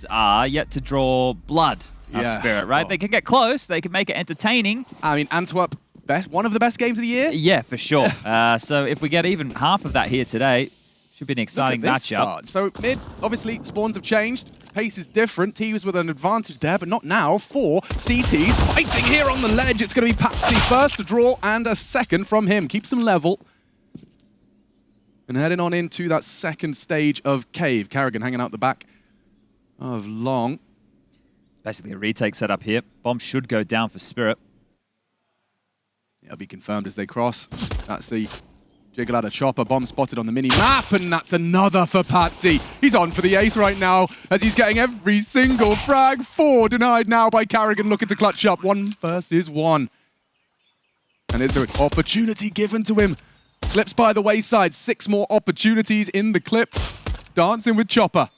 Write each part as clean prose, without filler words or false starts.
are yet to draw blood. Spirit, right? They can get close. They can make it entertaining. I mean, Antwerp, one of the best games of the year? Yeah, for sure. So if we get even half of that here today, should be an exciting matchup. So mid, obviously, spawns have changed. Pace is different. Teams with an advantage there, but not now for CTs. Fighting here on the ledge. It's going to be Patsy first to draw and a second from him. Keeps them level. And heading on into that second stage of Cave. Carrigan hanging out the back of Long. Basically a retake setup here. Bomb should go down for Spirit. It'll be confirmed as they cross. That's the jiggle out of Chopper. Bomb spotted on the mini-map, and that's another for Patsy. He's on for the ace right now as he's getting every single frag. 4 denied now by Carrigan, looking to clutch up. 1 versus 1. And is there an opportunity given to him? Slips by the wayside. 6 more opportunities in the clip. Dancing with Chopper.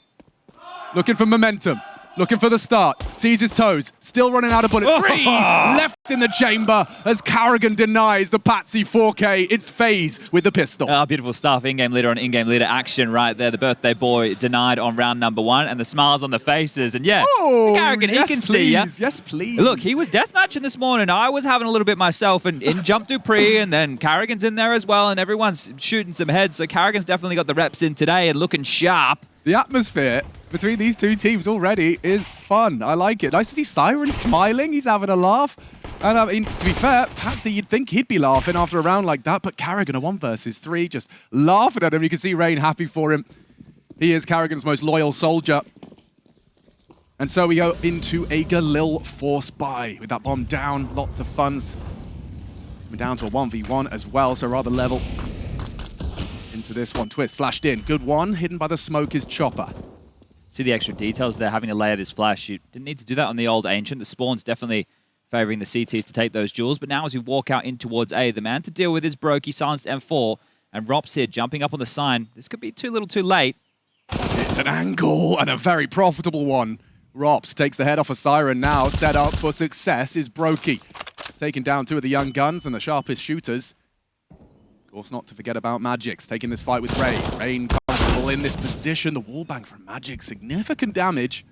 Looking for momentum. Looking for the start. Sees his toes. Still running out of bullets. 3 left in the chamber as Carrigan denies the Patsy 4K. It's FaZe with the pistol. Beautiful stuff. In-game leader on in-game leader action right there. The birthday boy denied on round number 1. And the smiles on the faces. And yeah, Carrigan, yes, he can see ya. Yes, please. Look, he was deathmatching this morning. I was having a little bit myself. And in jumped Dupree. And then Carrigan's in there as well. And everyone's shooting some heads. So Carrigan's definitely got the reps in today and looking sharp. The atmosphere between these two teams already is fun. I like it. Nice to see Siren smiling. He's having a laugh. And I mean, to be fair, Patsy, you'd think he'd be laughing after a round like that, but Carrigan, a 1 versus 3, just laughing at him. You can see Rain happy for him. He is Carrigan's most loyal soldier. And so we go into a Galil force buy with that bomb down. Lots of funds. We're down to a 1v1 as well, so rather level. Into this one. Twist flashed in. Good one. Hidden by the smoke is Chopper. See the extra details there, having to layer this flash. You didn't need to do that on the old Ancient. The spawn's definitely favoring the CTs to take those jewels. But now as we walk out in towards A, the man to deal with is Brokey, silenced M4. And Rops here jumping up on the sign. This could be too little too late. It's an angle and a very profitable one. Rops takes the head off a Siren now. Set up for success is Brokey. Taking down 2 of the young guns and the sharpest shooters. Of course, not to forget about Magix, taking this fight with Rain. Rain comfortable in this position. The wallbang from Magix, significant damage.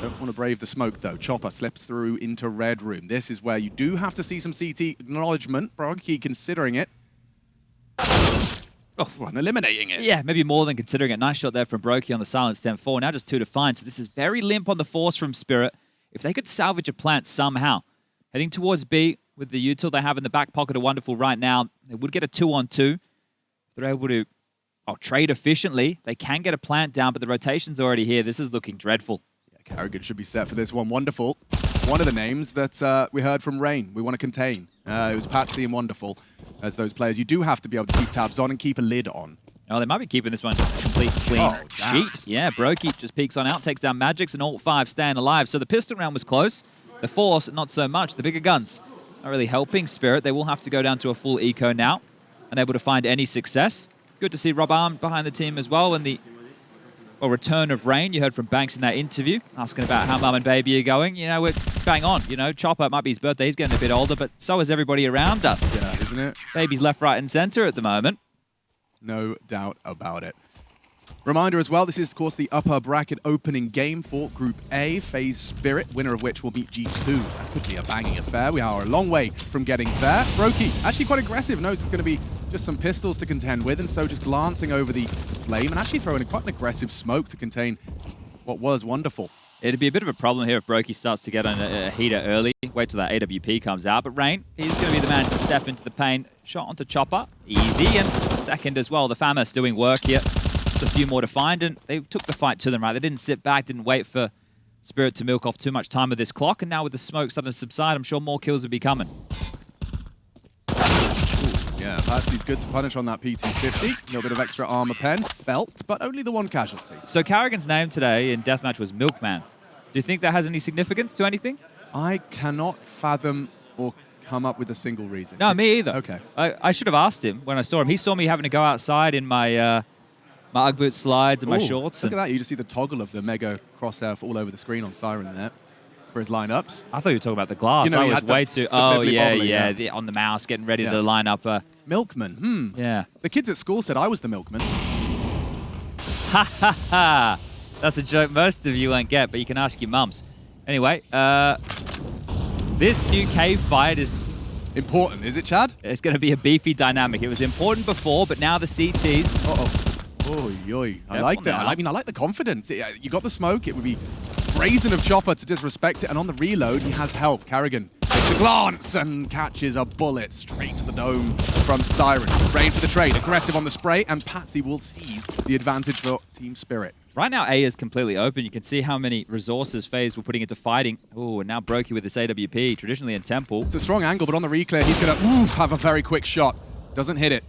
Don't want to brave the smoke, though. Chopper slips through into Red Room. This is where you do have to see some CT acknowledgement. Brokey considering it. And eliminating it. Yeah, maybe more than considering it. Nice shot there from Brokey on the silenced M4. Now just 2 to find. So this is very limp on the force from Spirit. If they could salvage a plant somehow. Heading towards B with the util they have in the back pocket of Wonderful right now. They would get a 2-on-2. They're able to trade efficiently. They can get a plant down, but the rotation's already here. This is looking dreadful. Yeah, Carrigan should be set for this one. Wonderful. One of the names that we heard from Rain. We want to contain. It was Patsy and Wonderful as those players. You do have to be able to keep tabs on and keep a lid on. Oh, they might be keeping this one complete clean sheet. Yeah, Brokey just peeks on out, takes down Magix, and all 5 staying alive. So the pistol round was close. The force, not so much. The bigger guns not really helping Spirit. They will have to go down to a full eco now, unable to find any success. Good to see Rob Arm behind the team as well. And the return of Rain. You heard from Banks in that interview, asking about how mum and baby are going. You know, we're bang on. You know, Chopper, it might be his birthday. He's getting a bit older, but so is everybody around us. Yeah, isn't it? Baby's left, right, and center at the moment. No doubt about it. Reminder as well, this is, of course, the upper bracket opening game for Group A. FaZe Spirit, winner of which will beat G2. That could be a banging affair. We are a long way from getting there. Brokey, actually quite aggressive. Knows it's going to be just some pistols to contend with, and so just glancing over the flame and actually throwing in quite an aggressive smoke to contain what was Wonderful. It'd be a bit of a problem here if Brokey starts to get on a heater early. Wait till that AWP comes out. But Rain, he's going to be the man to step into the paint. Shot onto Chopper. Easy. And second as well. The Famas doing work here. A few more to find, and they took the fight to them, right? They didn't sit back, didn't wait for Spirit to milk off too much time with this clock, and now with the smoke starting to subside, I'm sure more kills will be coming. Ooh, yeah, Patsy's good to punish on that PT-50. A little bit of extra armor pen, felt, but only the 1 casualty. So Carrigan's name today in Deathmatch was Milkman. Do you think that has any significance to anything? I cannot fathom or come up with a single reason. No, me either. Okay. I should have asked him when I saw him. He saw me having to go outside in my my Ugg boot slides and my shorts. Look at that. You just see the toggle of the mega crosshair all over the screen on Siren there for his lineups. I thought you were talking about the glass. You know, I was way too... on the mouse, getting ready to line up. Milkman. Yeah. The kids at school said I was the milkman. Ha ha ha. That's a joke most of you won't get, but you can ask your mums. Anyway, this new cave fight is important, is it, Chad? It's going to be a beefy dynamic. It was important before, but now the CTs. I like that. I like the confidence. You got the smoke. It would be brazen of Chopper to disrespect it. And on the reload, he has help. Karrigan takes a glance and catches a bullet straight to the dome from Siren. Rain for the trade. Aggressive on the spray. And Patsy will seize the advantage for Team Spirit. Right now, A is completely open. You can see how many resources FaZe were putting into fighting. Oh, and now Brokey with this AWP, traditionally in Temple. It's a strong angle, but on the reclear, he's going to have a very quick shot. Doesn't hit it.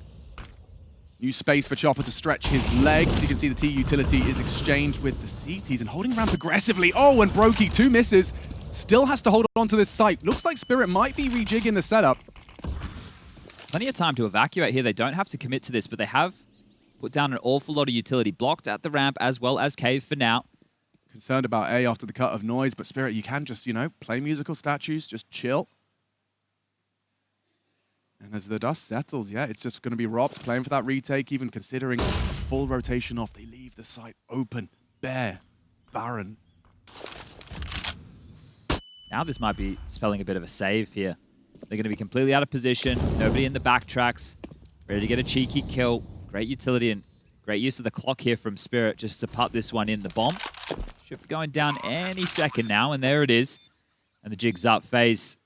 New space for Chopper to stretch his legs. You can see the T utility is exchanged with the CTs and holding ramp aggressively. Oh, and Brokey, 2 misses. Still has to hold on to this site. Looks like Spirit might be rejigging the setup. Plenty of time to evacuate here. They don't have to commit to this, but they have put down an awful lot of utility. Blocked at the ramp as well as cave for now. Concerned about A after the cut of noise, but Spirit, you can just, play musical statues, just chill. And as the dust settles, yeah, it's just going to be Robs playing for that retake, even considering a full rotation off. They leave the site open, bare, barren. Now this might be spelling a bit of a save here. They're going to be completely out of position. Nobody in the backtracks. Ready to get a cheeky kill. Great utility and great use of the clock here from Spirit just to put this one in. The bomb should be going down any second now, and there it is. And the jig's up. FaZe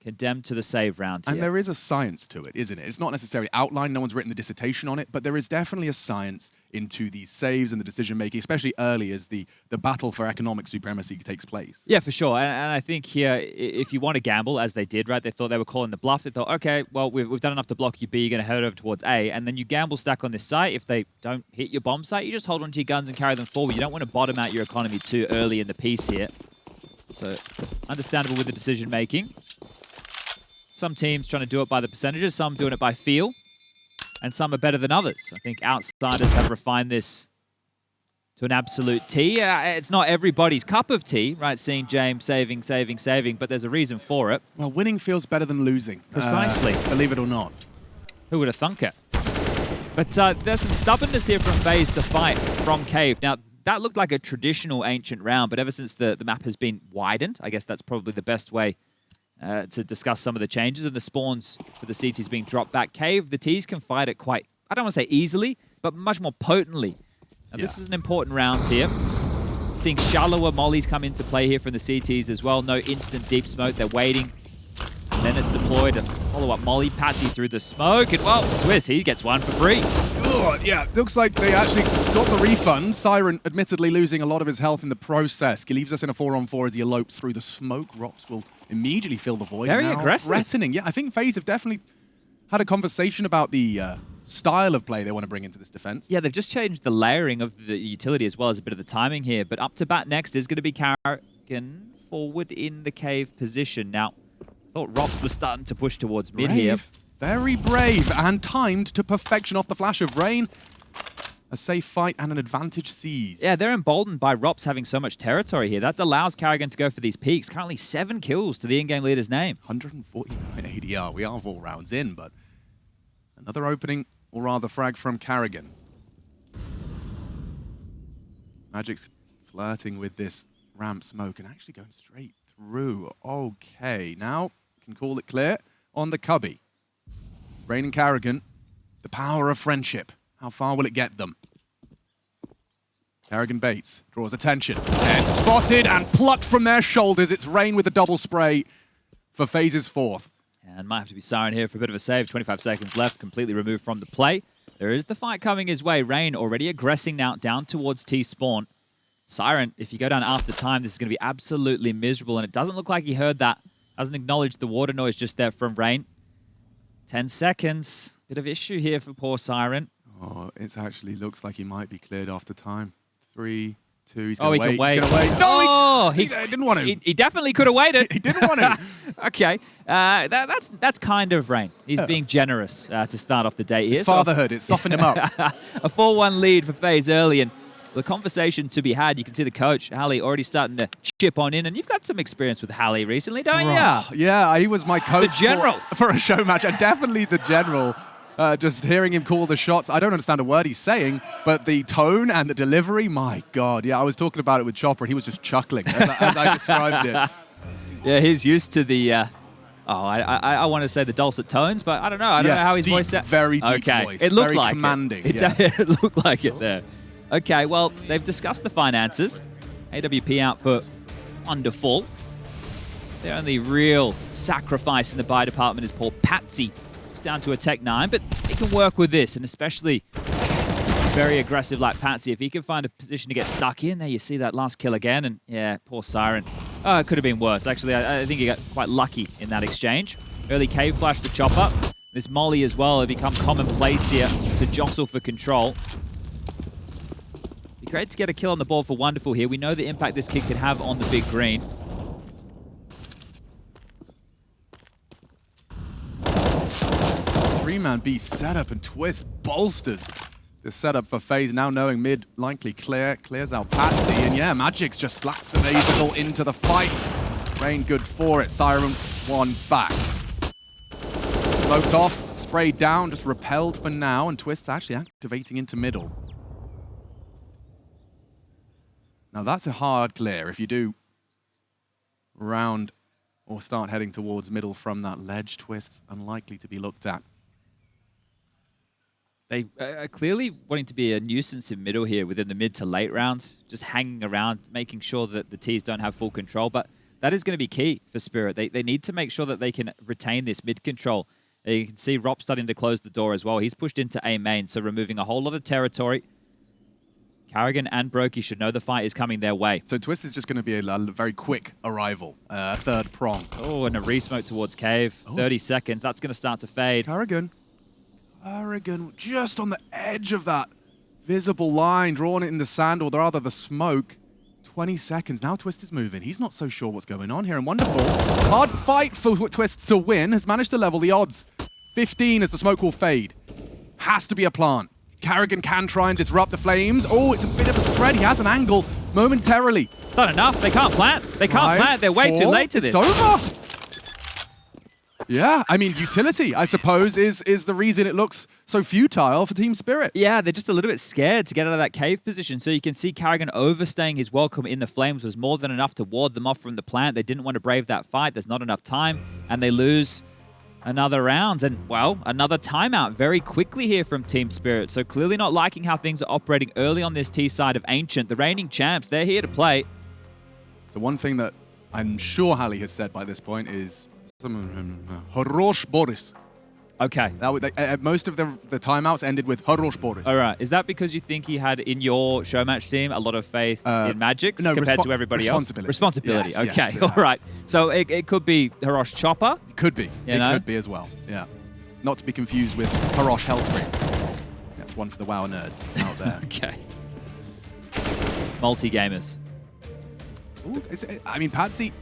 condemned to the save round here. And there is a science to it, isn't it? It's not necessarily outlined. No one's written the dissertation on it, but there is definitely a science into these saves and the decision-making, especially early as the battle for economic supremacy takes place. Yeah, for sure. And I think here, if you want to gamble, as they did, right, they thought they were calling the bluff. They thought, okay, well, we've done enough to block you B, you're going to head over towards A, and then you gamble stack on this site. If they don't hit your bomb site, you just hold on to your guns and carry them forward. You don't want to bottom out your economy too early in the piece here. So, understandable with the decision-making. Some teams trying to do it by the percentages, some doing it by feel, and some are better than others. I think outsiders have refined this to an absolute T. It's not everybody's cup of tea, right? Seeing James saving, but there's a reason for it. Well, winning feels better than losing. Precisely. Believe it or not. Who would have thunk it? But there's some stubbornness here from FaZe to fight from Cave. Now, that looked like a traditional ancient round, but ever since the map has been widened, I guess that's probably the best way to discuss some of the changes, and the spawns for the CTs being dropped back. Cave, the Ts can fight it quite, I don't want to say easily, but much more potently. Now, this is an important round here. Seeing shallower mollies come into play here from the CTs as well. No instant deep smoke, they're waiting. And then it's deployed, a follow-up molly. Patsy through the smoke, and well, Twist, he gets one for free. Good, yeah, looks like they actually got the refund. Siren admittedly losing a lot of his health in the process. He leaves us in a 4-on-4 as he elopes through the smoke. Rops will immediately fill the void. Very now aggressive. Threatening. Yeah, I think FaZe have definitely had a conversation about the style of play they want to bring into this defense. Yeah, they've just changed the layering of the utility as well as a bit of the timing here. But up to bat next is going to be Karrigan forward in the cave position. Now, I thought Rops was starting to push towards mid here. Very brave and timed to perfection off the flash of Rain. A safe fight and an advantage seized. Yeah, they're emboldened by Rops having so much territory here. That allows Karrigan to go for these peaks. Currently 7 kills to the in-game leader's name. 149 ADR. We are 4 rounds in, but another opening, or rather frag from Karrigan. Magic's flirting with this ramp smoke and actually going straight through. Okay, now can call it clear on the cubby. Rain and Karrigan, the power of friendship. How far will it get them? Karrigan baits, draws attention. And spotted and plucked from their shoulders. It's Rain with the double spray for FaZe's 4th. And might have to be Siren here for a bit of a save. 25 seconds left, completely removed from the play. There is the fight coming his way. Rain already aggressing now down towards T-spawn. Siren, if you go down after time, this is going to be absolutely miserable. And it doesn't look like he heard that. Hasn't acknowledged the water noise just there from Rain. 10 seconds. Bit of issue here for poor Siren. Oh, it actually looks like he might be cleared after time. 3, 2, he's going to wait. Can wait. He's going to wait. No, he didn't want to. He definitely could have waited. He didn't want to. Okay, that's kind of Rain. He's being generous to start off the day here. It's fatherhood. It's softened him up. A 4-1 lead for FaZe early, and the conversation to be had. You can see the coach, Hallie, already starting to chip on in, and you've got some experience with Hallie recently, don't you? Yeah, he was my coach the general. for a show match, and definitely the general. Just hearing him call the shots, I don't understand a word he's saying, but the tone and the delivery, my God. Yeah, I was talking about it with Chopper, and he was just chuckling as I described it. Yeah, he's used to the... I want to say the dulcet tones, but I don't know. I don't know how his voice sounds. Very deep voice. It looked very like commanding. It looked like it there. Okay, well, they've discussed the finances. AWP out for wonderful. The only real sacrifice in the buy department is poor Patsy. It's down to a Tech 9, but he can work with this, and especially very aggressive like Patsy. If he can find a position to get stuck in, there you see that last kill again, and yeah, poor Siren. Oh, it could have been worse. Actually, I think he got quite lucky in that exchange. Early cave flash to chop up. This molly as well have become commonplace here to jostle for control. Be great to get a kill on the board for Wonderful here. We know the impact this kid could have on the big green. Three-man B setup and Twist bolsters the setup for FaZe, now knowing mid likely clear. Clears out Patsy, and yeah, Magic's just slaps an Azazel into the fight. Rain good for it. Siren one back. Smoked off, sprayed down, just repelled for now, and Twist's actually activating into middle. Now that's a hard clear. If you do round or start heading towards middle from that ledge, Twist's unlikely to be looked at. They are clearly wanting to be a nuisance in middle here within the mid to late rounds, just hanging around, making sure that the Ts don't have full control. But that is going to be key for Spirit. They need to make sure that they can retain this mid control. You can see Rop starting to close the door as well. He's pushed into A main, so removing a whole lot of territory. Carrigan and Brokey should know the fight is coming their way. So Twist is just going to be a very quick arrival, third prong. Oh, and a re-smoke towards Cave. 30 seconds. That's going to start to fade. Carrigan just on the edge of that visible line, drawn it in the sand, or rather the smoke. 20 seconds. Now Twist is moving. He's not so sure what's going on here. And Wonderful, hard fight for Twist to win, has managed to level the odds. 15 as the smoke will fade. Has to be a plant. Carrigan can try and disrupt the flames. Oh, it's a bit of a spread. He has an angle momentarily. Not enough. They can't plant. They can't plant. They're way too late to this. It's over. Yeah, I mean, utility, I suppose, is the reason it looks so futile for Team Spirit. Yeah, they're just a little bit scared to get out of that cave position. So you can see Carrigan overstaying his welcome in the flames was more than enough to ward them off from the plant. They didn't want to brave that fight. There's not enough time, and they lose another round. And, well, another timeout very quickly here from Team Spirit. So clearly not liking how things are operating early on this T side of Ancient. The reigning champs, they're here to play. So one thing that I'm sure Hallie has said by this point is Harosh Boris. Okay. Most of the timeouts ended with Harosh Boris. All right. Is that because you think he had in your show match team a lot of faith in Magic's compared to everybody else? Responsibility. Yes, okay. Yes, all right. So it could be Harosh Chopper? It could be. Could be as well. Yeah. Not to be confused with Harosh Hellscream. That's one for the WoW nerds out there. Okay. Multi-gamers. Ooh, I mean, Patsy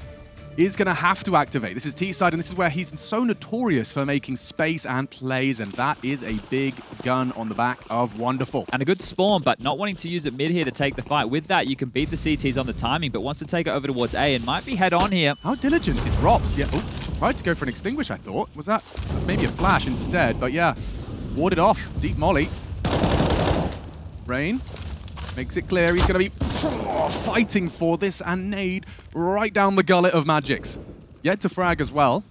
is going to have to activate. This is T-side, and this is where he's so notorious for making space and plays, and that is a big gun on the back of Wonderful. And a good spawn, but not wanting to use it mid here to take the fight. With that, you can beat the CTs on the timing, but wants to take it over towards A and might be head on here. How diligent is Rops? Yeah, tried to go for an extinguish, I thought. Was that maybe a flash instead? But yeah, warded off. Deep molly. Rain makes it clear he's going to be fighting for this, and nade right down the gullet of Magic's. Yet to frag as well.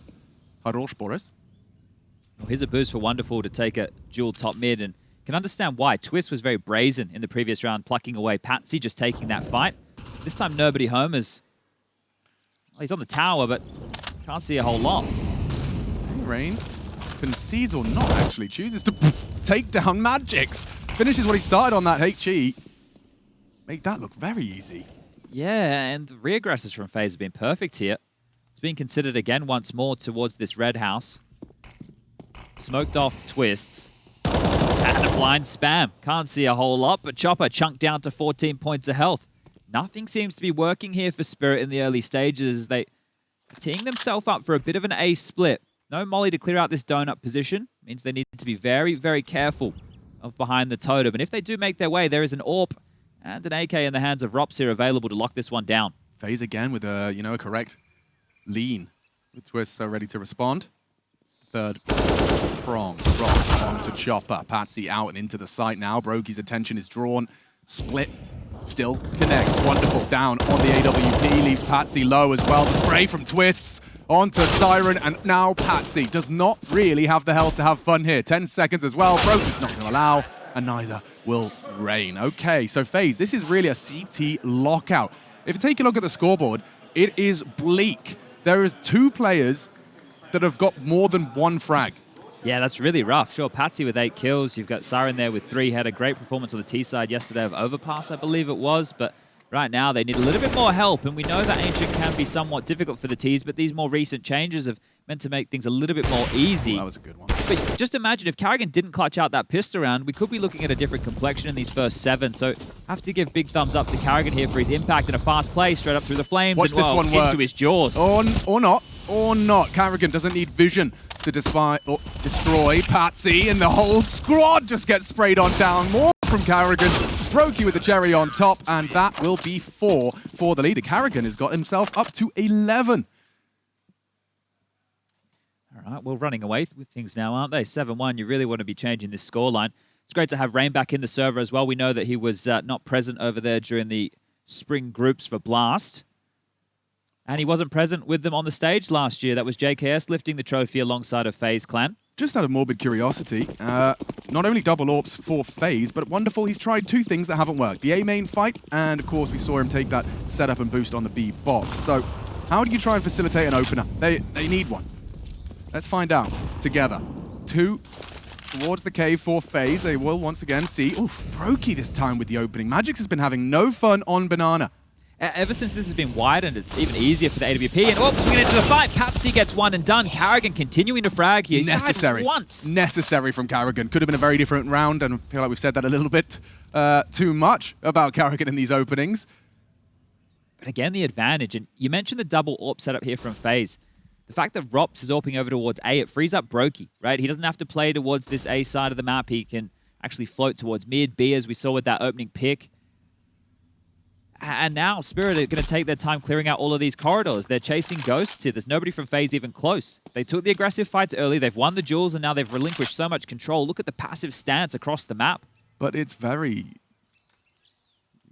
Harosh Boris. Well, here's a boost for Wonderful to take a dual top mid, and can understand why. Twist was very brazen in the previous round, plucking away Patsy, just taking that fight. This time nobody home as... Well, he's on the tower, but can't see a whole lot. Rain concedes or not, actually. Chooses to take down Magic's. Finishes what he started on that HE. Make that look very easy. Yeah, and the reaggresses from FaZe have been perfect here. It's being considered again once more towards this red house. Smoked off Twists. And a blind spam. Can't see a whole lot, but Chopper chunked down to 14 points of health. Nothing seems to be working here for Spirit in the early stages. They are teeing themselves up for a bit of an A split. No molly to clear out this donut position. Means they need to be very, very careful of behind the totem. And if they do make their way, there is an AWP and an AK in the hands of Rops here available to lock this one down. FaZe again with a correct lean. With Twist ready to respond. third prong. Cross onto Chopper. Patsy out and into the site now. Brokey's attention is drawn. Split still connects. Wonderful. Down on the AWP. Leaves Patsy low as well. The spray from Twists onto Siren. And now Patsy does not really have the health to have fun here. 10 seconds as well. Brokey's not going to allow. And neither will Rain. Okay, so FaZe, this is really a CT lockout. If you take a look at the scoreboard, it is bleak. There is 2 players that have got more than 1 frag. Yeah, that's really rough. Sure, Patsy with 8 kills. You've got Siren there with 3. Had a great performance on the T side yesterday of Overpass, I believe it was. But right now, they need a little bit more help. And we know that Ancient can be somewhat difficult for the Ts, but these more recent changes have meant to make things a little bit more easy. Well, that was a good one. But just imagine if Carrigan didn't clutch out that pistol round, we could be looking at a different complexion in these first 7. So have to give big thumbs up to Carrigan here for his impact and a fast play straight up through the flames. Watch and, well, this one work. Into his jaws. Or not. Carrigan doesn't need vision to destroy Patsy, and the whole squad just gets sprayed on down. More from Carrigan. Brokey with the cherry on top, and that will be 4 for the leader. Carrigan has got himself up to 11. All right, well, running away with things now, aren't they? 7-1, you really want to be changing this scoreline. It's great to have Rain back in the server as well. We know that he was not present over there during the spring groups for Blast. And he wasn't present with them on the stage last year. That was JKS lifting the trophy alongside of FaZe Clan. Just out of morbid curiosity, not only double AWPs for FaZe, but Wonderful, he's tried 2 things that haven't worked. The A main fight, and of course we saw him take that setup and boost on the B box. So how do you try and facilitate an opener? They need one. Let's find out together. 2 towards the cave for FaZe. They will once again see, oof, Brokey this time with the opening. Magics has been having no fun on Banana. Ever since this has been widened, it's even easier for the AWP. And swinging into the fight, Patsy gets one and done. Carrigan continuing to frag here. He's Necessary. Once. Necessary from Carrigan. Could have been a very different round, and I feel like we've said that a little bit too much about Carrigan in these openings. But again, the advantage. And you mentioned the double AWP setup here from FaZe. The fact that Rops is AWPing over towards A, it frees up Brokey, right? He doesn't have to play towards this A side of the map. He can actually float towards mid, B, as we saw with that opening pick. And now Spirit are going to take their time clearing out all of these corridors. They're chasing ghosts here. There's nobody from FaZe even close. They took the aggressive fights early. They've won the duels, and now they've relinquished so much control. Look at the passive stance across the map. But it's very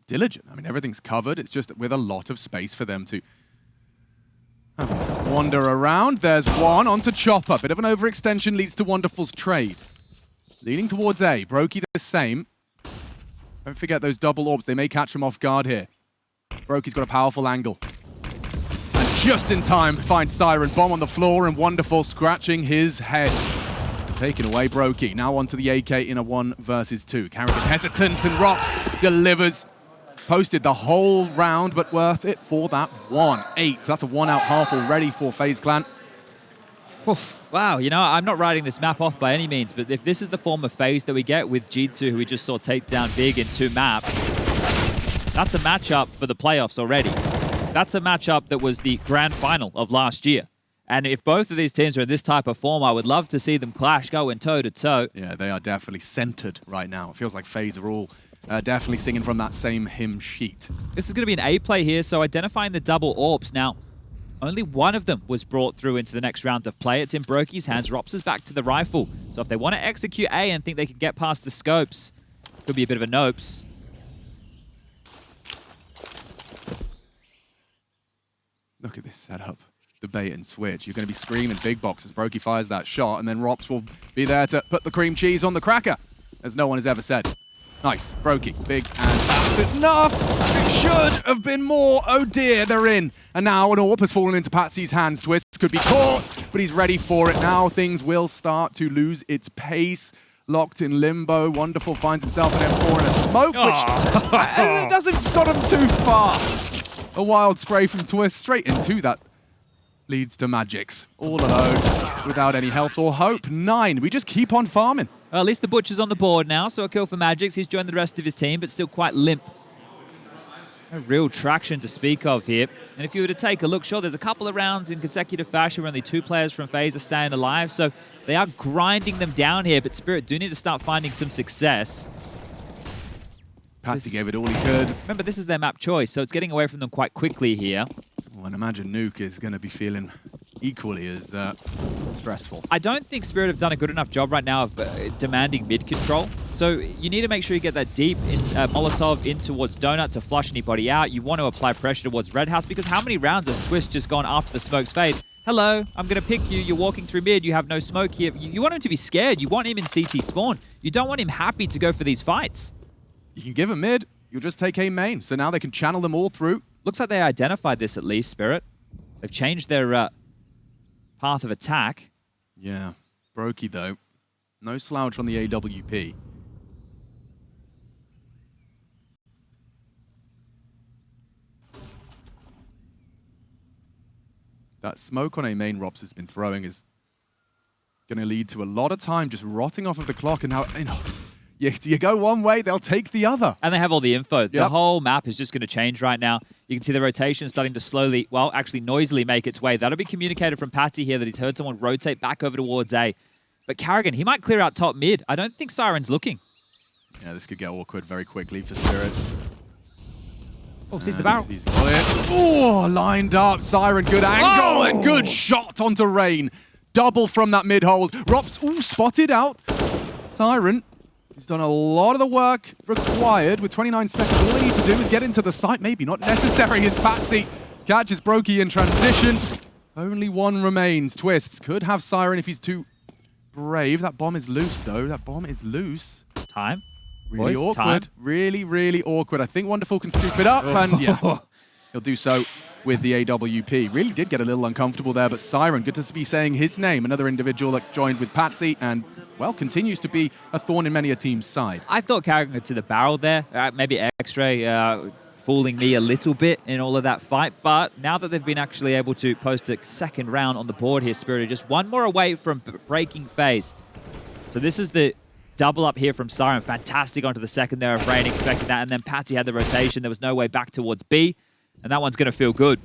diligent. I mean, everything's covered. It's just with a lot of space for them to wander around. There's one onto Chopper. Bit of an overextension leads to Wonderful's trade. Leading towards A. Brokey the same. Don't forget those double AWPs. They may catch him off guard here. Brokey's got a powerful angle. And just in time, finds Siren. Bomb on the floor, and Wonderful scratching his head. Taken away Brokey. Now onto the AK in a 1 versus 2. Carrigan hesitant, and Rops delivers. Posted the whole round, but worth it for that 1-8. That's a 1-out half already for FaZe Clan. Oof. Wow, you know, I'm not writing this map off by any means, but if this is the form of FaZe that we get with G2, who we just saw take down big in 2 maps, that's a matchup for the playoffs already. That's a matchup that was the grand final of last year. And if both of these teams are in this type of form, I would love to see them clash, going toe-to-toe. Yeah, they are definitely centered right now. It feels like FaZe are all definitely singing from that same hymn sheet. This is going to be an A play here, so identifying the double AWPs. Now, only one of them was brought through into the next round of play. It's in Brokey's hands. Rops is back to the rifle. So if they want to execute A and think they can get past the scopes, could be a bit of a nopes. Look at this setup. The bait and switch. You're going to be screaming big box as Brokey fires that shot, and then Rops will be there to put the cream cheese on the cracker, as no one has ever said. Nice. Brokey. Big, and that's enough. It should have been more. Oh dear, they're in. And now an AWP has fallen into Patsy's hands. Twist could be caught, but he's ready for it. Now things will start to lose its pace. Locked in limbo. Wonderful finds himself an M4 and a smoke, which doesn't got him too far. A wild spray from Twist straight into that. Leads to Magics. All alone, without any health or hope. 9. We just keep on farming. Well, at least the Butcher's on the board now, so a kill for Magics. He's joined the rest of his team, but still quite limp. No real traction to speak of here. And if you were to take a look, sure, there's a couple of rounds in consecutive fashion where only 2 players from FaZe are staying alive, so they are grinding them down here, but Spirit do need to start finding some success. Patsy gave it all he could. Remember, this is their map choice, so it's getting away from them quite quickly here. Well, and imagine Nuke is going to be feeling equally as stressful. I don't think Spirit have done a good enough job right now of demanding mid control. So you need to make sure you get that deep Molotov in towards Donut to flush anybody out. You want to apply pressure towards Red House, because how many rounds has Twist just gone after the smokes fade? Hello, I'm going to pick you. You're walking through mid. You have no smoke here. You want him to be scared. You want him in CT spawn. You don't want him happy to go for these fights. You can give him mid. You'll just take A main. So now they can channel them all through. Looks like they identified this at least, Spirit. They've changed their path of attack. Yeah. Brokey, though. No slouch on the AWP. That smoke on A main Robs has been throwing is going to lead to a lot of time just rotting off of the clock. And now, you go one way, they'll take the other. And they have all the info. Yep. The whole map is just going to change right now. You can see the rotation starting to slowly, well, actually noisily make its way. That'll be communicated from Patsy here that he's heard someone rotate back over towards A. But Carrigan, he might clear out top mid. I don't think Siren's looking. Yeah, this could get awkward very quickly for Spirit. Oh, sees the barrel. He's got it. Oh, lined up. Siren, good angle and good shot onto Rain. Double from that mid-hold. Rops, spotted out. Siren, he's done a lot of the work required with 29 seconds. All they need to do is get into the site. Maybe not necessary as Patsy catches Brokey in transition. Only one remains. Twists could have Siren if he's too brave. That bomb is loose, though. That bomb is loose. Time. Really Boys, awkward. time. Really, really awkward. I think Wonderful can scoop it up, and yeah, he'll do so with the AWP. Really did get a little uncomfortable there, but Siren, good to be saying his name. Another individual that joined with Patsy and, well, continues to be a thorn in many a team's side. I thought Carrigan got to the barrel there. Maybe X-Ray fooling me a little bit in all of that fight. But now that they've been actually able to post a second round on the board here, Spirit are just one more away from breaking FaZe. So this is the double up here from Siren. Fantastic onto the second there of Rain, expected that. And then Patsy had the rotation. There was no way back towards B. And that one's going to feel good.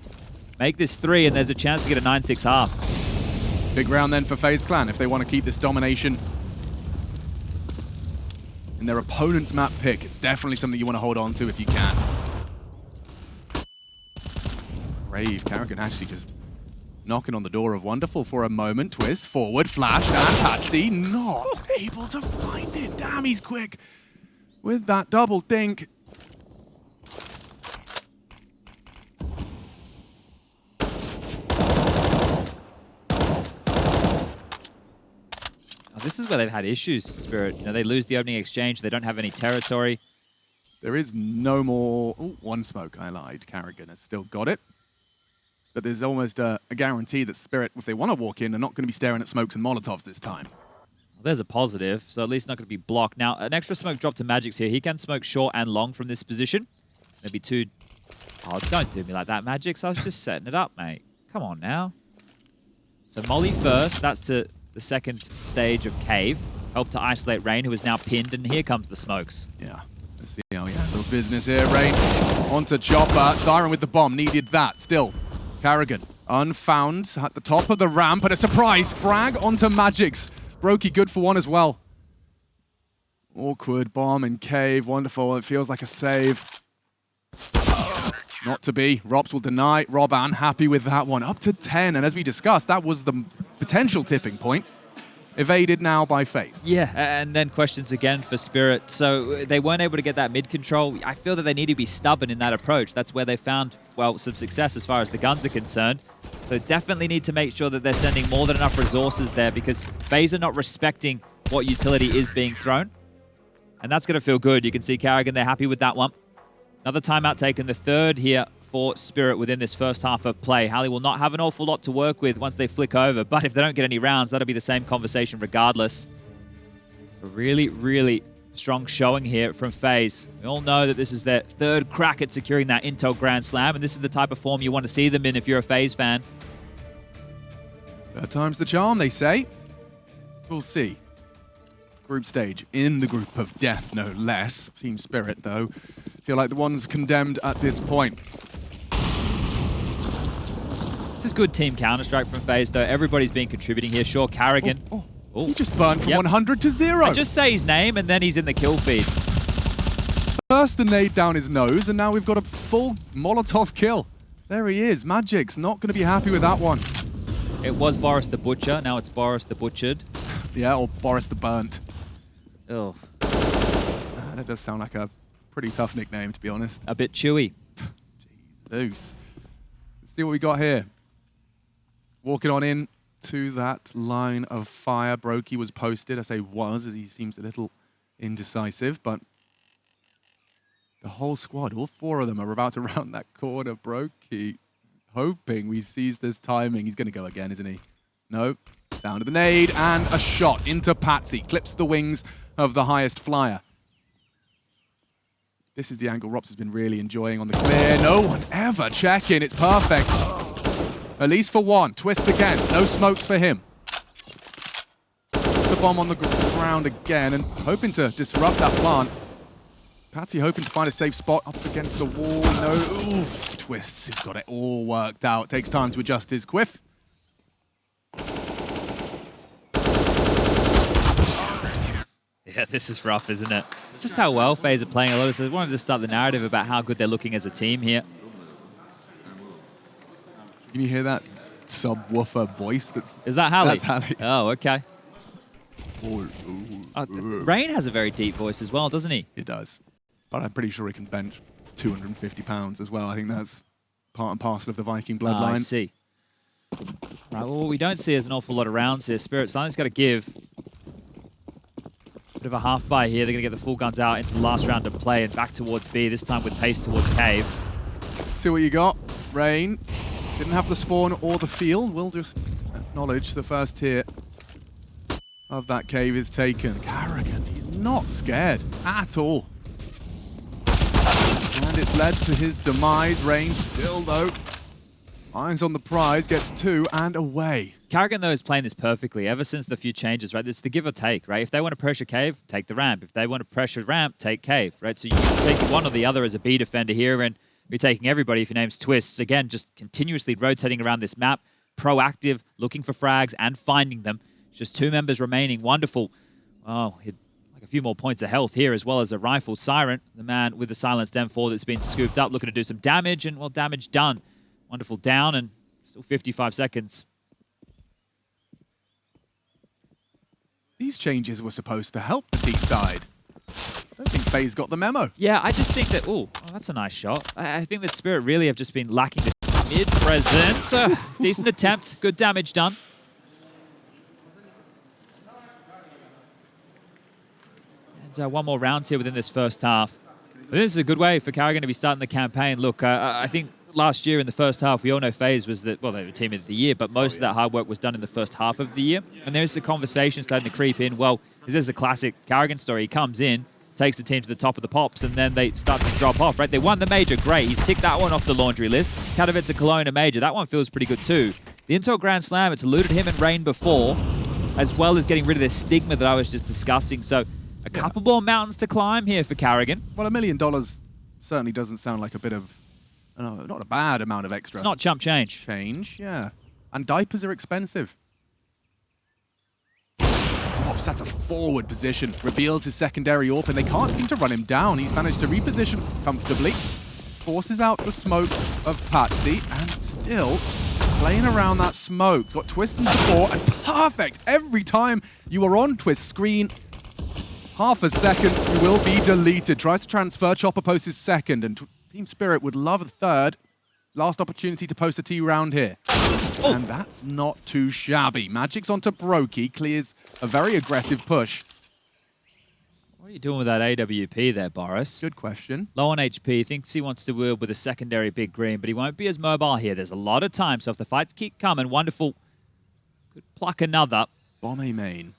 Make this 3, and there's a chance to get a 9-6 half. Big round then for FaZe Clan if they want to keep this domination in their opponent's map pick. It's definitely something you want to hold on to if you can. Brave. Carrigan actually just knocking on the door of Wonderful for a moment. Twist, forward, flash, and Patsy not able to find it. Damn, he's quick with that double dink. This is where they've had issues, Spirit. You know, they lose the opening exchange. They don't have any territory. There is no more... Ooh, one smoke, I lied. Carrigan has still got it. But there's almost a guarantee that Spirit, if they want to walk in, are not going to be staring at smokes and Molotovs this time. Well, there's a positive, so at least not going to be blocked. Now, an extra smoke drop to Magic's here. He can smoke short and long from this position. Maybe 2... Oh, don't do me like that, Magic's. I was just setting it up, mate. Come on now. So Molly first. That's to the second stage of Cave. Help to isolate Rain, who is now pinned, and here comes the smokes. Yeah. Let's see how he handles business here. Rain onto Chopper. Siren with the bomb. Needed that. Still, Carrigan unfound at the top of the ramp, and a surprise frag onto Magic's. Brokey good for one as well. Awkward bomb in Cave. Wonderful. It feels like a save. Not to be. Robs will deny. Rob unhappy with that one. Up to 10. And as we discussed, that was the potential tipping point. Evaded now by FaZe. Yeah, and then questions again for Spirit. So they weren't able to get that mid control. I feel that they need to be stubborn in that approach. That's where they found, well, some success as far as the guns are concerned. So definitely need to make sure that they're sending more than enough resources there, because FaZe are not respecting what utility is being thrown. And that's going to feel good. You can see Carrigan, they're happy with that one. Another timeout taken, the third here for Spirit within this first half of play. Halley will not have an awful lot to work with once they flick over, but if they don't get any rounds, that'll be the same conversation regardless. So really, really strong showing here from FaZe. We all know that this is their third crack at securing that Intel Grand Slam, and this is the type of form you want to see them in if you're a FaZe fan. Third time's the charm, they say. We'll see. Group stage in the group of death, no less. Team Spirit, though, feel like the ones condemned at this point. This is good team Counter-Strike from FaZe, though. Everybody's been contributing here. Sure, Carrigan. Oh. He just burned from 100 to 0. I just say his name, and then he's in the kill feed. First the nade down his nose, and now we've got a full Molotov kill. There he is. Magic's not going to be happy with that one. It was Boris the Butcher, now it's Boris the Butchered. Yeah, or Boris the Burnt. Oh. That does sound like a pretty tough nickname, to be honest. A bit chewy. Jesus. Let's see what we got here. Walking on in to that line of fire. Brokey was posted. I say was, as he seems a little indecisive, but the whole squad, all four of them are about to round that corner. Brokey hoping we seize this timing. He's going to go again, isn't he? No. Down to the nade, and a shot into Patsy. Clips the wings of the highest flyer. This is the angle Rops has been really enjoying on the clear. No one ever checking. It's perfect. At least for one. Twists again. No smokes for him. Puts the bomb on the ground again and hoping to disrupt that plant. Patsy hoping to find a safe spot up against the wall. No. Oof. Twists. He's got it all worked out. Takes time to adjust his quiff. Yeah, this is rough, isn't it? Just how well FaZe are playing a lot. So I wanted to start the narrative about how good they're looking as a team here. Can you hear that subwoofer voice? Is that Hallie? That's Hallie. Oh, okay. Rain has a very deep voice as well, doesn't he? He does. But I'm pretty sure he can bench 250 pounds as well. I think that's part and parcel of the Viking bloodline. I see. Right, well, what we don't see is an awful lot of rounds here. Spirit, something's got to give. Bit of a half buy here. They're going to get the full guns out into the last round of play and back towards B, this time with pace towards Cave. See what you got. Rain didn't have the spawn or the field. We'll just acknowledge the first tier of that cave is taken. Carrigan, he's not scared at all. And it's led to his demise. Rain still, though, eyes on the prize, gets two and away. Carrigan, though, is playing this perfectly ever since the few changes, right? It's the give or take, right? If they want to pressure Cave, take the ramp. If they want to pressure ramp, take Cave, right? So you take one or the other as a B defender here, and you're taking everybody if your name's Twists. Again, just continuously rotating around this map, proactive, looking for frags and finding them. Just two members remaining. Wonderful. Oh, he had like a few more points of health here, as well as a rifle. Siren, the man with the silenced M4 that's been scooped up, looking to do some damage, and, well, damage done. Wonderful down, and still 55 seconds. These changes were supposed to help the D side. I don't think FaZe got the memo. Yeah, I just think that... Oh, that's a nice shot. I think that Spirit really have just been lacking this mid-presence. Decent attempt. Good damage done. And one more round here within this first half. But this is a good way for Carrigan to be starting the campaign. Look, I think last year in the first half, we all know FaZe was the, well, they were team of the year, but most of that hard work was done in the first half of the year. And there's the conversation starting to creep in. Well, this is a classic Carrigan story. He comes in, takes the team to the top of the pops, and then they start to drop off, right? They won the major, great. He's ticked that one off the laundry list. Katowice to Cologne, a major. That one feels pretty good too. The Intel Grand Slam, it's eluded him and Rain before, as well as getting rid of this stigma that I was just discussing. So a couple more mountains to climb here for Carrigan. Well, $1 million certainly doesn't sound like a bit of, not a bad amount of extra. It's not chump change. Yeah. And diapers are expensive. Ops, that's a forward position. Reveals his secondary AWP, and they can't seem to run him down. He's managed to reposition comfortably. Forces out the smoke of Patsy, and still playing around that smoke. Got Twist and support, and perfect! Every time you are on Twist's screen, half a second, you will be deleted. Tries to transfer, Chopper posts his second, and Team Spirit would love a third. Last opportunity to post a T round here. Oh. And that's not too shabby. Magic's onto Brokey, clears a very aggressive push. What are you doing with that AWP there, Boris? Good question. Low on HP, thinks he wants to wield with a secondary big green, but he won't be as mobile here. There's a lot of time, so if the fights keep coming, wonderful. Could pluck another. Bomb A main.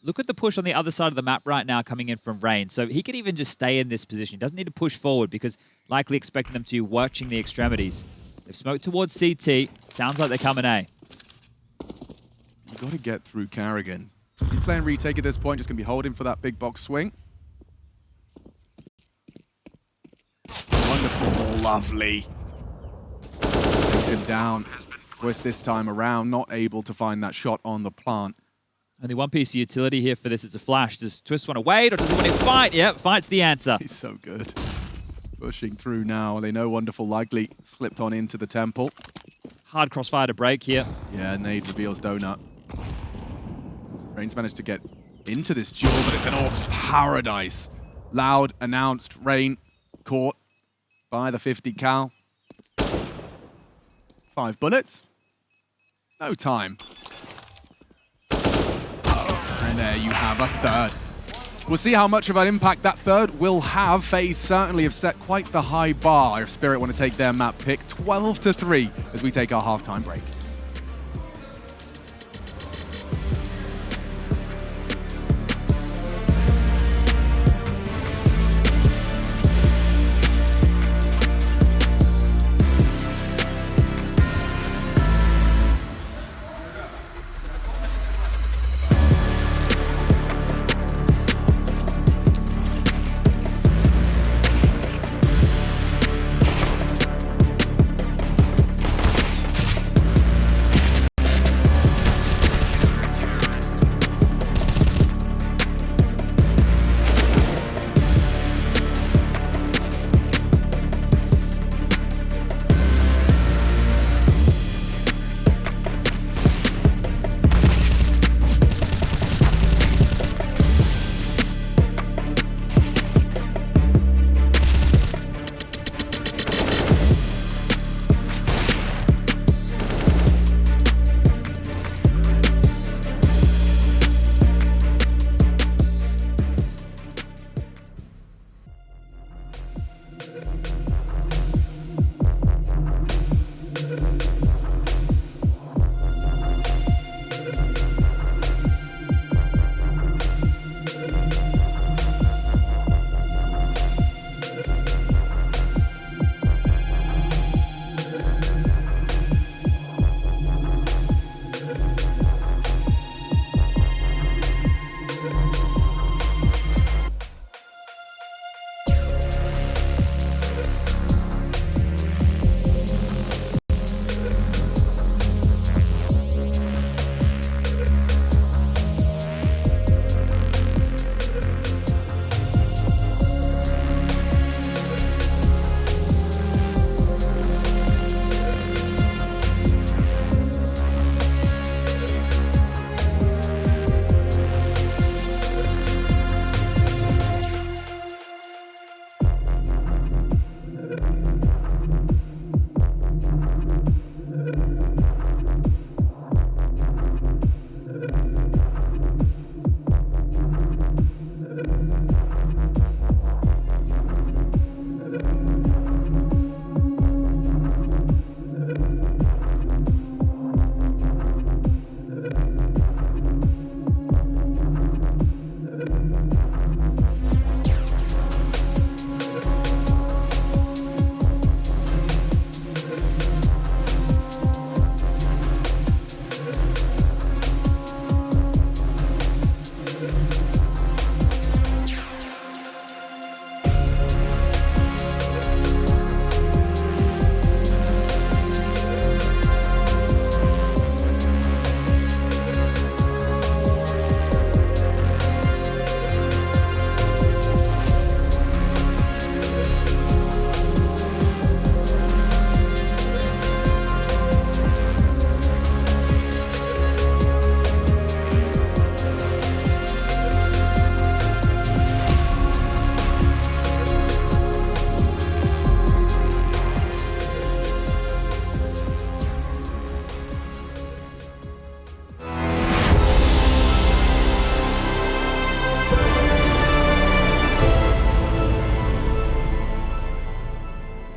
Look at the push on the other side of the map right now coming in from Rain. So he could even just stay in this position. He doesn't need to push forward because likely expecting them to be watching the extremities. They've smoked towards CT. Sounds like they're coming A. You've got to get through Carrigan. He's playing retake at this point, just going to be holding for that big box swing. Wonderful, lovely. Takes him down. Twist this time around, not able to find that shot on the plant. Only one piece of utility here for this. It's a flash. Does Twist want to wait or does he want to fight? Yep, fight's the answer. He's so good. Pushing through now. They know Wonderful likely slipped on into the temple. hard crossfire to break here. Yeah, Nade reveals Donut. Rain's managed to get into this duel, but it's an Orcs paradise. Loud announced, Rain caught by the 50 cal. 5 bullets. No time. And there you have a third. We'll see how much of an impact that third will have. FaZe certainly have set quite the high bar if Spirit want to take their map pick. 12-3 as we take our halftime break.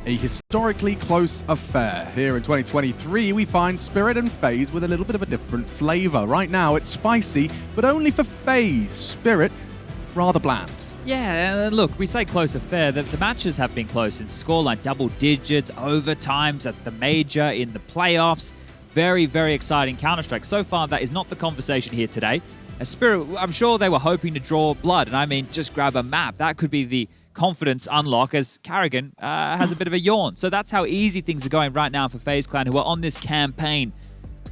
A historically close affair. Here in 2023, we find Spirit and FaZe with a little bit of a different flavor. Right now, it's spicy, but only for FaZe. Spirit, rather bland. Yeah, look, we say close affair. The matches have been close in scoreline, double digits, overtimes at the major, in the playoffs. Very, very exciting Counter-Strike. So far, that is not the conversation here today. As Spirit, I'm sure they were hoping to draw blood, and I mean, just grab a map. That could be the confidence unlock, as Carrigan has a bit of a yawn. So that's how easy things are going right now for FaZe Clan, who are on this campaign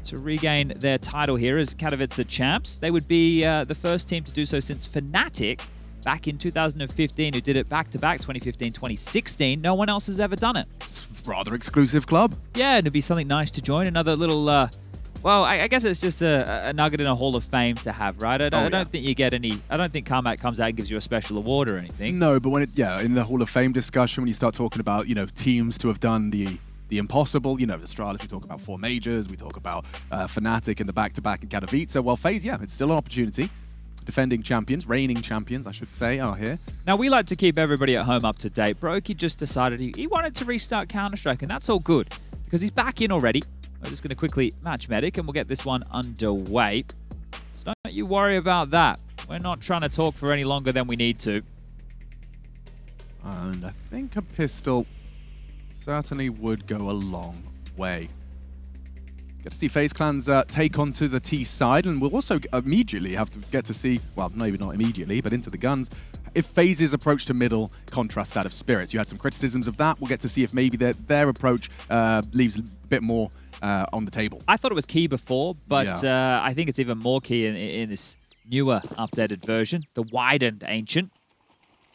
to regain their title here as Katowice champs. They would be the first team to do so since Fnatic back in 2015 who did it back-to-back, 2015, 2016. No one else has ever done it. It's a rather exclusive club. Yeah, it'd be something nice to join. Another little, well, I guess it's just a nugget in a Hall of Fame to have, right? I don't think you get any, I don't think Carmack comes out and gives you a special award or anything. No, but when in the Hall of Fame discussion, when you start talking about, teams to have done the impossible, Astralis, we talk about 4 majors, we talk about Fnatic in the back-to-back in Katowice. Well, FaZe, yeah, it's still an opportunity. Defending champions, reigning champions, I should say, are here. Now, we like to keep everybody at home up to date. Brokey just decided he wanted to restart Counter-Strike, and that's all good, because he's back in already. We're just going to quickly match medic, and we'll get this one underway. So don't you worry about that. We're not trying to talk for any longer than we need to. And I think a pistol certainly would go a long way. Get to see FaZe Clan's take onto the T side, and we'll also immediately have to get to see, well, maybe not immediately, but into the guns, if FaZe's approach to middle contrasts that of Spirits. You had some criticisms of that. We'll get to see if maybe their approach leaves a bit more on the table. I thought it was key before, but yeah. I think it's even more key in this newer, updated version, the widened Ancient.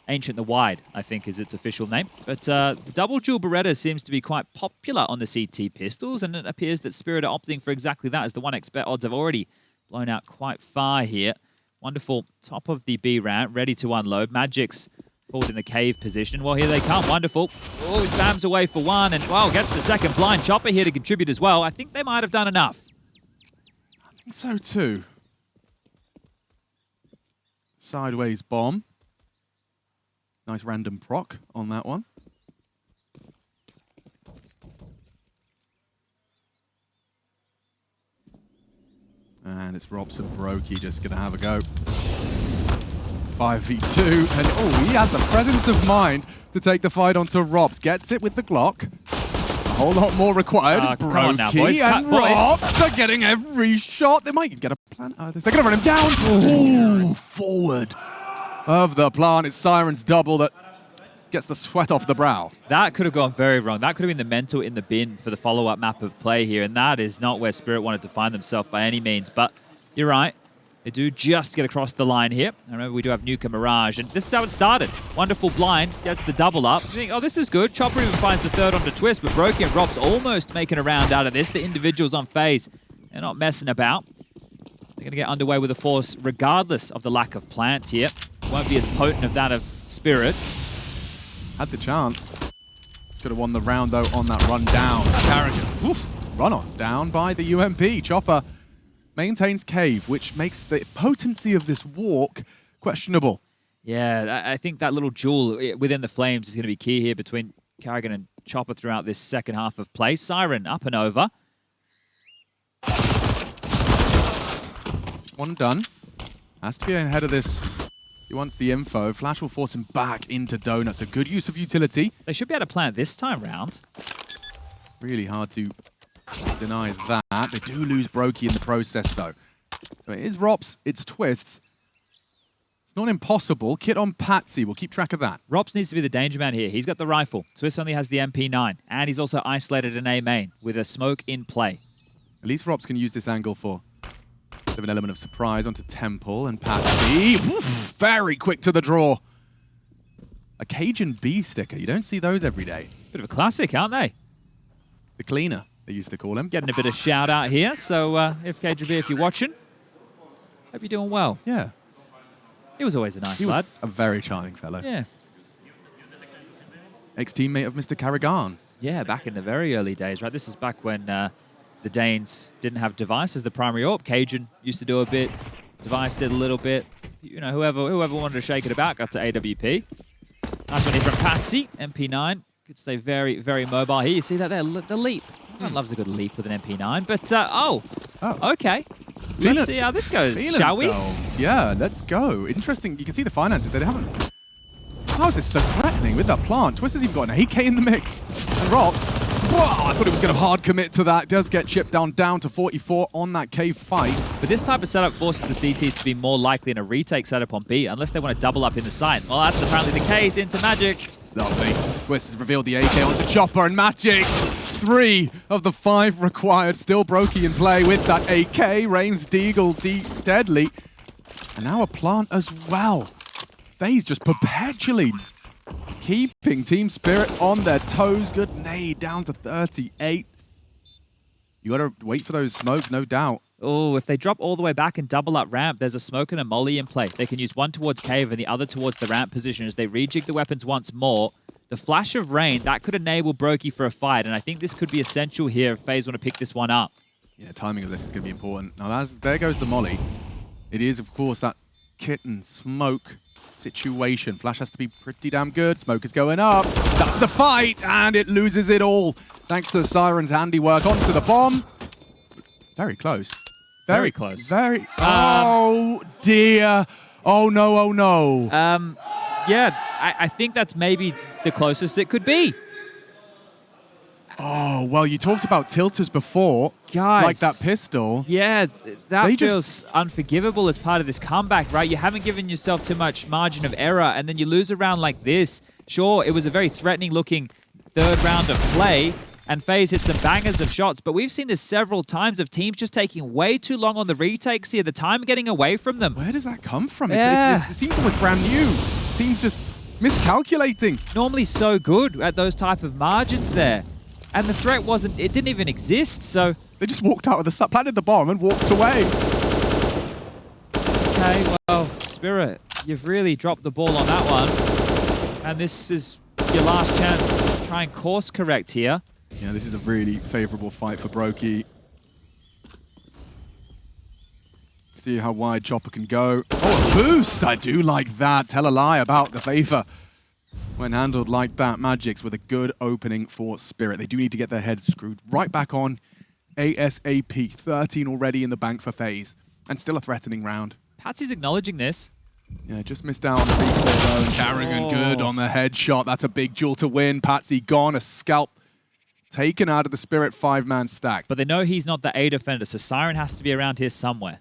Ancient the Wide, I think, is its official name. But the double dual Beretta seems to be quite popular on the CT pistols, and it appears that Spirit are opting for exactly that, as the 1x bet odds have already blown out quite far here. Wonderful top of the B ramp, ready to unload. Magic's forward in the cave position. Well, here they come. Wonderful. Oh, spams away for one, and, well, gets the second blind. Chopper here to contribute as well. I think they might have done enough. I think so, too. Sideways bomb. Nice random proc on that one. And it's Robson Brokey just going to have a go. 5v2. And oh, he has the presence of mind to take the fight onto Robs. Gets it with the Glock. A whole lot more required. It's Brokey and Robs are getting every shot. They might get a plant out of this. They're going to run him down. Ooh, forward of the plant. It's Siren's double that gets the sweat off the brow. That could have gone very wrong. That could have been the mental in the bin for the follow-up map of play here, and that is not where Spirit wanted to find themselves by any means. But you're right. They do just get across the line here. And remember, we do have Nuka Mirage, and this is how it started. Wonderful blind, gets the double up. You think, oh, this is good. Chopper even finds the third onto Twist, but Brokey and Rob's almost making a round out of this. The individuals on FaZe, they're not messing about. They're going to get underway with a force regardless of the lack of plants here. Won't be as potent as that of Spirits. Had the chance. Could have won the round, though, on that run down. Carrigan. Run on. Down by the UMP. Chopper maintains cave, which makes the potency of this walk questionable. Yeah, I think that little duel within the flames is going to be key here between Carrigan and Chopper throughout this second half of play. Siren up and over. One done. Has to be ahead of this. He wants the info. Flash will force him back into Donuts. A good use of utility. They should be able to plant this time round. Really hard to deny that. They do lose Brokey in the process, though. So it is Rops. It's Twists. It's not impossible. Kit on Patsy. We'll keep track of that. Rops needs to be the danger man here. He's got the rifle. Twist only has the MP9. And he's also isolated an A main with a smoke in play. At least Rops can use this angle for an element of surprise onto Temple and Patsy. Very quick to the draw. A Cajun B sticker. You don't see those every day. Bit of a classic, aren't they? The cleaner, they used to call him. Getting a bit of shout out here. So if Cajun B, if you're watching, hope you're doing well. Yeah. He was always a nice he lad. Was a very charming fellow. Yeah. Ex-teammate of Mr. Carrigan. Yeah, back in the very early days, right? This is back when the Danes didn't have Device as the primary AWP. Cajun used to do a bit. Device did a little bit. You know, whoever wanted to shake it about got to AWP. Nice one here from Patsy. MP9 could stay very, very mobile here. You see that there? The leap. Everyone loves a good leap with an MP9. But, okay. Let's see how this goes, shall we? Yeah, let's go. Interesting. You can see the finances. They haven't. How is this so threatening with that plant? Twister's even got an AK in the mix. And Robs. Whoa, I thought he was going to hard commit to that. Does get chipped down to 44 on that cave fight. But this type of setup forces the CTs to be more likely in a retake setup on B, unless they want to double up in the site. Well, that's apparently the case into Magic's. Lovely. Twist has revealed the AK onto Chopper and Magic's. 3 of the 5 required. Still Brokey in play with that AK. Rains Deagle deadly. And now a plant as well. FaZe just perpetually keeping Team Spirit on their toes. Good nade, down to 38. You gotta wait for those smokes, no doubt. Oh, if they drop all the way back and double up ramp, there's a smoke and a molly in play. They can use one towards cave and the other towards the ramp position as they rejig the weapons once more. The flash of rain, that could enable Brokey for a fight, and I think this could be essential here if FaZe want to pick this one up. Yeah, timing of this is going to be important. Now, there goes the molly. It is, of course, that kitten smoke situation. Flash has to be pretty damn good. Smoke is going up. That's the fight, and it loses it all. Thanks to the Siren's handiwork. Onto the bomb. Very close. Very close. Very. Oh, dear. Oh, no, oh, no. Yeah, I think that's maybe the closest it could be. Oh, well, you talked about tilters before. Guys. Like that pistol. Yeah, that They feels unforgivable as part of this comeback, right? You haven't given yourself too much margin of error, and then you lose a round like this. Sure, it was a very threatening-looking third round of play, and FaZe hit some bangers of shots, but we've seen this several times of teams just taking way too long on the retakes here, the time getting away from them. Where does that come from? Yeah. It seems almost brand new. Teams just miscalculating. Normally so good at those type of margins there. And the threat it didn't even exist, so... They just walked out of the planted the bomb and walked away. Okay, well, Spirit, you've really dropped the ball on that one. And this is your last chance to try and course correct here. Yeah, this is a really favorable fight for Brokey. See how wide Chopper can go. Oh, a boost! I do like that. Tell a lie about the favor. When handled like that, Magic's with a good opening for Spirit. They do need to get their heads screwed right back on ASAP. 13 already in the bank for FaZe. And still a threatening round. Patsy's acknowledging this. Yeah, just missed out on the recoil though. And Carrigan good on the headshot. That's a big duel to win. Patsy gone, a scalp taken out of the Spirit 5-man stack. But they know he's not the A defender, so Siren has to be around here somewhere.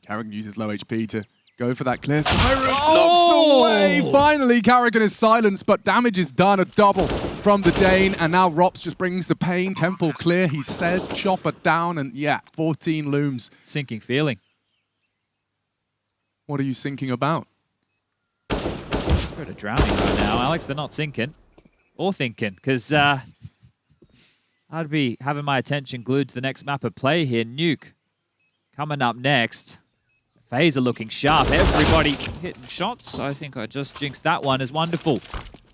Carrigan uses low HP to go for that clear. Siren looks away. Finally, Carrigan is silenced, but damage is done. A double from the Dane, and now Rops just brings the pain. Temple clear, he says. Chopper down, and yeah, 14 looms. Sinking feeling. What are you thinking about? Spirit are drowning right now, Alex. They're not sinking or thinking, because I'd be having my attention glued to the next map of play here. Nuke coming up next. FaZe are looking sharp. Everybody hitting shots. I think I just jinxed that one. Is wonderful.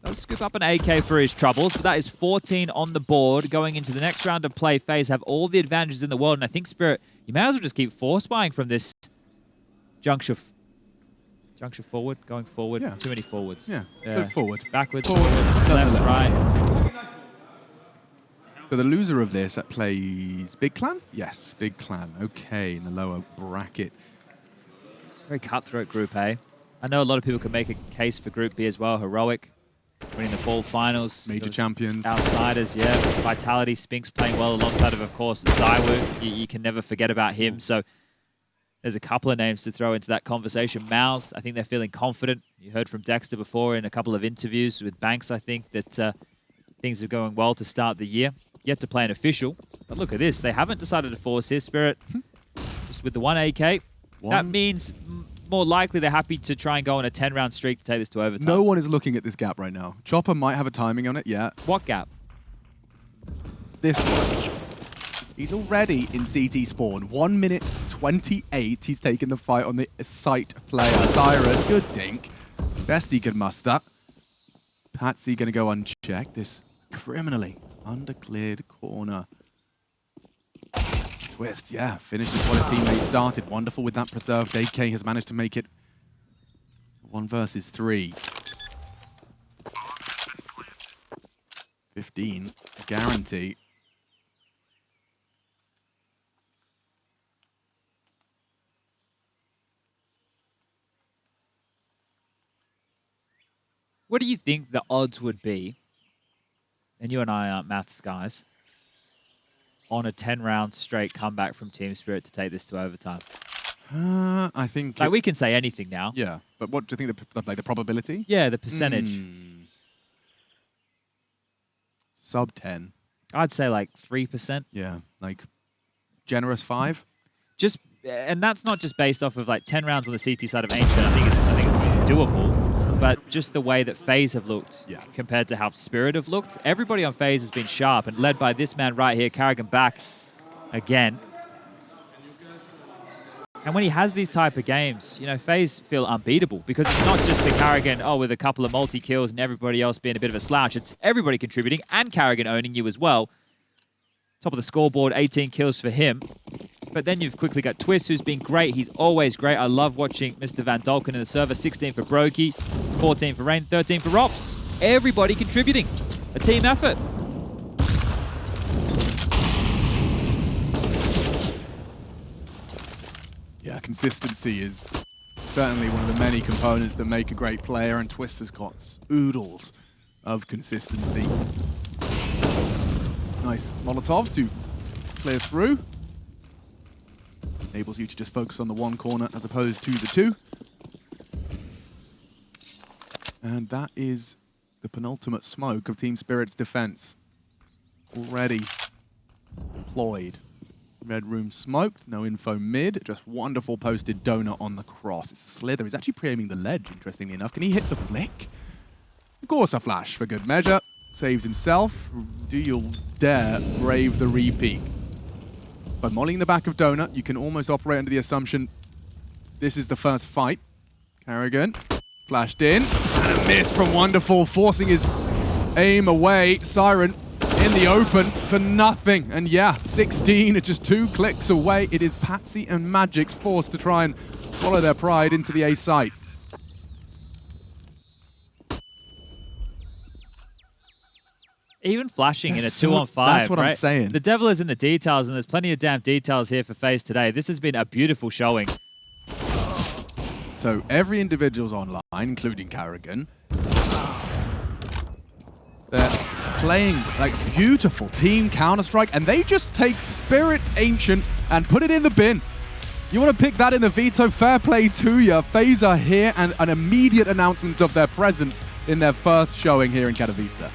Let's scoop up an AK for his troubles, but that is 14 on the board. Going into the next round of play, FaZe have all the advantages in the world, and I think Spirit, you may as well just keep force buying from this juncture forward, going forward. Yeah. Too many forwards. Yeah, go forward. Backwards, Forward. forwards, left, right. So the loser of this plays Big Clan? Yes, Big Clan. Okay, in the lower bracket. Very cutthroat Group A. I know a lot of people can make a case for Group B as well. Heroic, winning the fall finals. Major champions. Outsiders, yeah. Vitality, Spinks playing well alongside of course, Zywoo. You can never forget about him. So there's a couple of names to throw into that conversation. Mouse, I think they're feeling confident. You heard from Dexter before in a couple of interviews with Banks, I think, that things are going well to start the year. Yet to play an official. But look at this. They haven't decided to force his Spirit. Just with the 1 AK. That means more likely they're happy to try and go on a 10-round streak to take this to overtime. No one is looking at this gap right now. Chopper might have a timing on it, yeah. What gap? This one. He's already in CT spawn. 1 minute 28. He's taken the fight on the site player. Siren, good dink. Best he could muster. Patsy going to go unchecked. This criminally undercleared corner. Twist, yeah, finishes what his teammate started. Wonderful with that preserved. AK has managed to make it 1 versus 3. 15, guarantee. What do you think the odds would be, and you and I aren't maths guys, on a 10-round straight comeback from Team Spirit to take this to overtime? I think... Like, we can say anything now. Yeah, but what do you think, the probability? Yeah, the percentage. Sub 10. I'd say like 3%. Yeah, like generous 5? And that's not just based off of like 10 rounds on the CT side of Ancient. I think it's doable. but just the way that FaZe have looked Yeah. compared to how Spirit have looked. Everybody on FaZe has been sharp and led by this man right here, Carrigan back again. And when he has these type of games, you know, FaZe feel unbeatable because it's not just the Carrigan, oh, with a couple of multi-kills and everybody else being a bit of a slouch. It's everybody contributing and Carrigan owning you as well. Top of the scoreboard, 18 kills for him. But then you've quickly got Twist, who's been great. He's always great. I love watching Mr. Van Dolken in the server. 16 for Brokey, 14 for Rain, 13 for Rops. Everybody contributing. A team effort. Yeah, consistency is certainly one of the many components that make a great player, and Twist has got oodles of consistency. Nice Molotov to clear through. Enables you to just focus on the one corner as opposed to the two. And that is the penultimate smoke of Team Spirit's defense. Already deployed. Red room smoked, no info mid, just wonderful posted donut on the cross. It's a slither. He's actually pre-aiming the ledge, interestingly enough. Can he hit the flick? Of course a flash for good measure. Saves himself. Do you dare brave the repeat? By mollying the back of donut, you can almost operate under the assumption this is the first fight. Carrigan flashed in, and a miss from Wonderful, forcing his aim away. Siren in the open for nothing. And yeah, 16 are just 2 clicks away. It is Patsy and Magic's forced to try and follow their pride into the A site. Even flashing in a So- 2-on-5, that's what I'm right? saying. The devil is in the details, and there's plenty of damn details here for FaZe today. This has been a beautiful showing. So every individual's online, including Carrigan. They're playing like beautiful team Counter-Strike, and they just take Spirit's Ancient and put it in the bin. You want to pick that in the veto? Fair play to you. FaZe are here, and an immediate announcement of their presence in their first showing here in Katowice.